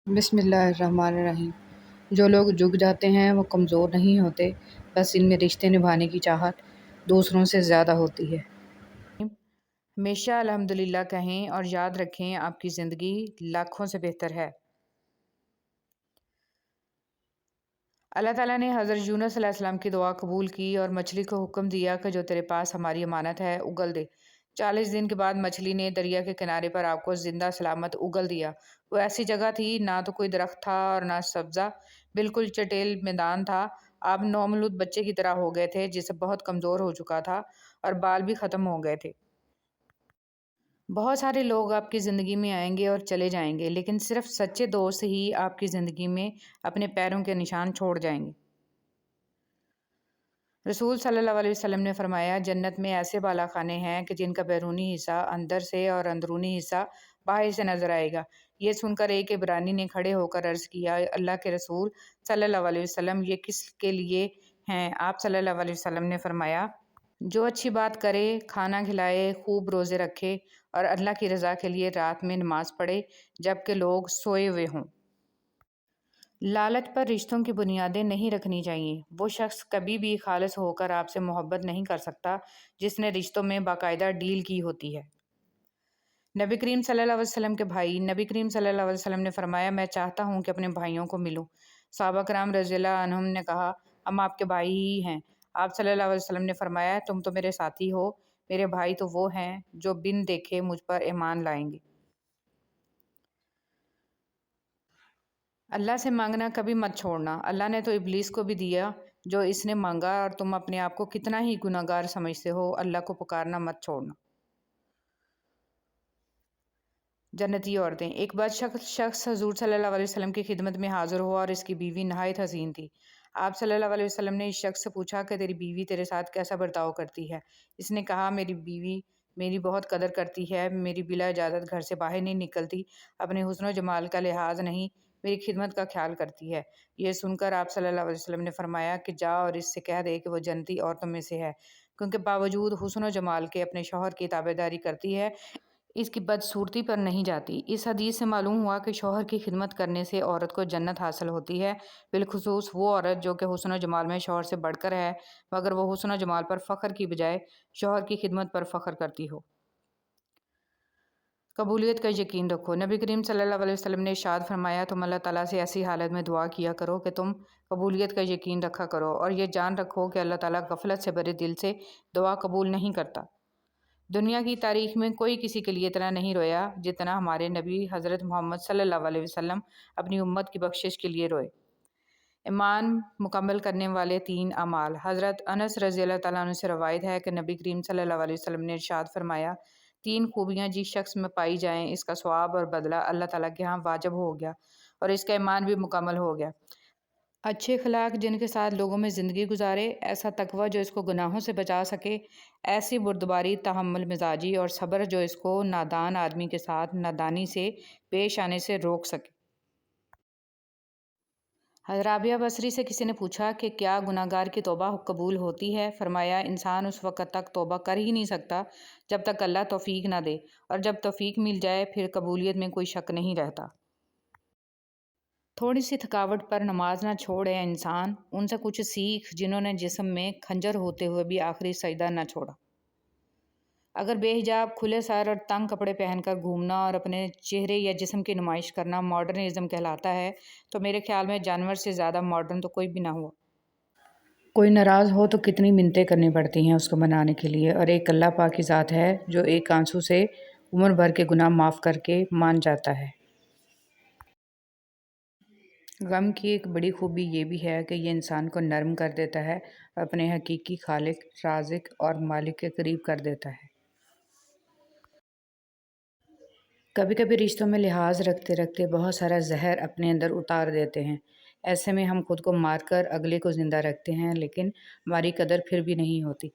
بسم اللہ الرحمن الرحیم۔ جو لوگ جھک جاتے ہیں وہ کمزور نہیں ہوتے، بس ان میں رشتے نبھانے کی چاہت دوسروں سے زیادہ ہوتی ہے۔ ہمیشہ الحمدللہ کہیں اور یاد رکھیں آپ کی زندگی لاکھوں سے بہتر ہے۔ اللہ تعالیٰ نے حضرت یونس علیہ السلام کی دعا قبول کی اور مچھلی کو حکم دیا کہ جو تیرے پاس ہماری امانت ہے اگل دے۔ 40 دن کے بعد مچھلی نے دریا کے کنارے پر آپ کو زندہ سلامت اگل دیا۔ وہ ایسی جگہ تھی، نہ تو کوئی درخت تھا اور نہ سبزہ، بالکل چٹیل میدان تھا۔ آپ نومولود بچے کی طرح ہو گئے تھے جسے بہت کمزور ہو چکا تھا اور بال بھی ختم ہو گئے تھے۔ بہت سارے لوگ آپ کی زندگی میں آئیں گے اور چلے جائیں گے، لیکن صرف سچے دوست ہی آپ کی زندگی میں اپنے پیروں کے نشان چھوڑ جائیں گے۔ رسول صلی اللہ علیہ وسلم نے فرمایا، جنت میں ایسے بالا خانے ہیں کہ جن کا بیرونی حصہ اندر سے اور اندرونی حصہ باہر سے نظر آئے گا۔ یہ سن کر ایک عبرانی نے کھڑے ہو کر عرض کیا، اللہ کے رسول صلی اللہ علیہ وسلم، یہ کس کے لیے ہیں؟ آپ صلی اللہ علیہ وسلم نے فرمایا، جو اچھی بات کرے، کھانا کھلائے، خوب روزے رکھے اور اللہ کی رضا کے لیے رات میں نماز پڑھے جبکہ لوگ سوئے ہوئے ہوں۔ لالچ پر رشتوں کی بنیادیں نہیں رکھنی چاہیے۔ وہ شخص کبھی بھی خالص ہو کر آپ سے محبت نہیں کر سکتا جس نے رشتوں میں باقاعدہ ڈیل کی ہوتی ہے۔ نبی کریم صلی اللہ علیہ وسلم کے بھائی، نبی کریم صلی اللہ علیہ وسلم نے فرمایا، میں چاہتا ہوں کہ اپنے بھائیوں کو ملوں۔ صحابہ کرام رضی اللہ عنہم نے کہا، ہم آپ کے بھائی ہی ہیں۔ آپ صلی اللہ علیہ وسلم نے فرمایا، تم تو میرے ساتھی ہو، میرے بھائی تو وہ ہیں جو بن دیکھے مجھ پر ایمان لائیں گے۔ اللہ سے مانگنا کبھی مت چھوڑنا۔ اللہ نے تو ابلیس کو بھی دیا جو اس نے مانگا، اور تم اپنے آپ کو کتنا ہی گناہ گار سمجھتے ہو، اللہ کو پکارنا مت چھوڑنا۔ جنتی عورتیں۔ ایک بار شخص حضور صلی اللہ علیہ وسلم کی خدمت میں حاضر ہوا اور اس کی بیوی نہایت حسین تھی۔ آپ صلی اللہ علیہ وسلم نے اس شخص سے پوچھا کہ تیری بیوی تیرے ساتھ کیسا برتاؤ کرتی ہے؟ اس نے کہا، میری بیوی میری بہت قدر کرتی ہے، میری بلا اجازت گھر سے باہر نہیں نکلتی، اپنے حسن و جمال کا لحاظ نہیں، میری خدمت کا خیال کرتی ہے۔ یہ سن کر آپ صلی اللہ علیہ وسلم نے فرمایا کہ جا اور اس سے کہہ دے کہ وہ جنتی عورتوں میں سے ہے، کیونکہ باوجود حسن و جمال کے اپنے شوہر کی تابعداری کرتی ہے، اس کی بدصورتی پر نہیں جاتی۔ اس حدیث سے معلوم ہوا کہ شوہر کی خدمت کرنے سے عورت کو جنت حاصل ہوتی ہے، بالخصوص وہ عورت جو کہ حسن و جمال میں شوہر سے بڑھ کر ہے، مگر وہ حسن و جمال پر فخر کی بجائے شوہر کی خدمت پر فخر کرتی ہو۔ قبولیت کا یقین رکھو۔ نبی کریم صلی اللہ علیہ وسلم نے ارشاد فرمایا، تم اللہ تعالیٰ سے ایسی حالت میں دعا کیا کرو کہ تم قبولیت کا یقین رکھا کرو، اور یہ جان رکھو کہ اللہ تعالیٰ غفلت سے بھرے دل سے دعا قبول نہیں کرتا۔ دنیا کی تاریخ میں کوئی کسی کے لیے اتنا نہیں رویا جتنا ہمارے نبی حضرت محمد صلی اللہ علیہ وسلم اپنی امت کی بخشش کے لیے روئے۔ ایمان مکمل کرنے والے 3 اعمال۔ حضرت انس رضی اللہ تعالیٰ عنہ سے روایت ہے کہ نبی کریم صلی اللہ علیہ وسلم نے ارشاد فرمایا، 3 خوبیاں جس شخص میں پائی جائیں، اس کا ثواب اور بدلہ اللہ تعالیٰ کے ہاں واجب ہو گیا اور اس کا ایمان بھی مکمل ہو گیا۔ اچھے اخلاق جن کے ساتھ لوگوں میں زندگی گزارے، ایسا تقوی جو اس کو گناہوں سے بچا سکے، ایسی بردباری، تحمل مزاجی اور صبر جو اس کو نادان آدمی کے ساتھ نادانی سے پیش آنے سے روک سکے۔ حضرت رابعہ بصری سے کسی نے پوچھا کہ کیا گناہ گار کی توبہ قبول ہوتی ہے؟ فرمایا، انسان اس وقت تک توبہ کر ہی نہیں سکتا جب تک اللہ توفیق نہ دے، اور جب توفیق مل جائے پھر قبولیت میں کوئی شک نہیں رہتا۔ تھوڑی سی تھکاوٹ پر نماز نہ چھوڑے انسان، ان سے کچھ سیکھ جنہوں نے جسم میں خنجر ہوتے ہوئے بھی آخری سجدہ نہ چھوڑا۔ اگر بے حجاب، کھلے سر اور تنگ کپڑے پہن کر گھومنا اور اپنے چہرے یا جسم کی نمائش کرنا ماڈرنزم کہلاتا ہے تو میرے خیال میں جانور سے زیادہ ماڈرن تو کوئی بھی نہ ہوا۔ کوئی ناراض ہو تو کتنی منتیں کرنی پڑتی ہیں اس کو منانے کے لیے، اور ایک اللہ پاک کی ذات ہے جو ایک آنسو سے عمر بھر کے گناہ معاف کر کے مان جاتا ہے۔ غم کی ایک بڑی خوبی یہ بھی ہے کہ یہ انسان کو نرم کر دیتا ہے اور اپنے حقیقی خالق، رازق اور مالک کے قریب کر دیتا ہے۔ کبھی کبھی رشتوں میں لحاظ رکھتے رکھتے بہت سارا زہر اپنے اندر اتار دیتے ہیں۔ ایسے میں ہم خود کو مار کر اگلے کو زندہ رکھتے ہیں، لیکن ہماری قدر پھر بھی نہیں ہوتی۔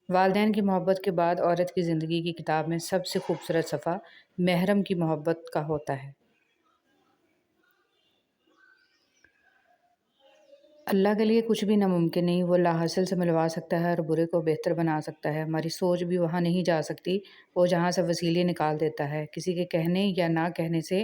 والدین کی محبت کے بعد عورت کی زندگی کی کتاب میں سب سے خوبصورت صفحہ محرم کی محبت کا ہوتا ہے۔ اللہ کے لیے کچھ بھی ناممکن نہیں، وہ لاحاصل سے ملوا سکتا ہے اور برے کو بہتر بنا سکتا ہے۔ ہماری سوچ بھی وہاں نہیں جا سکتی، وہ جہاں سے وسیلے نکال دیتا ہے۔ کسی کے کہنے یا نہ کہنے سے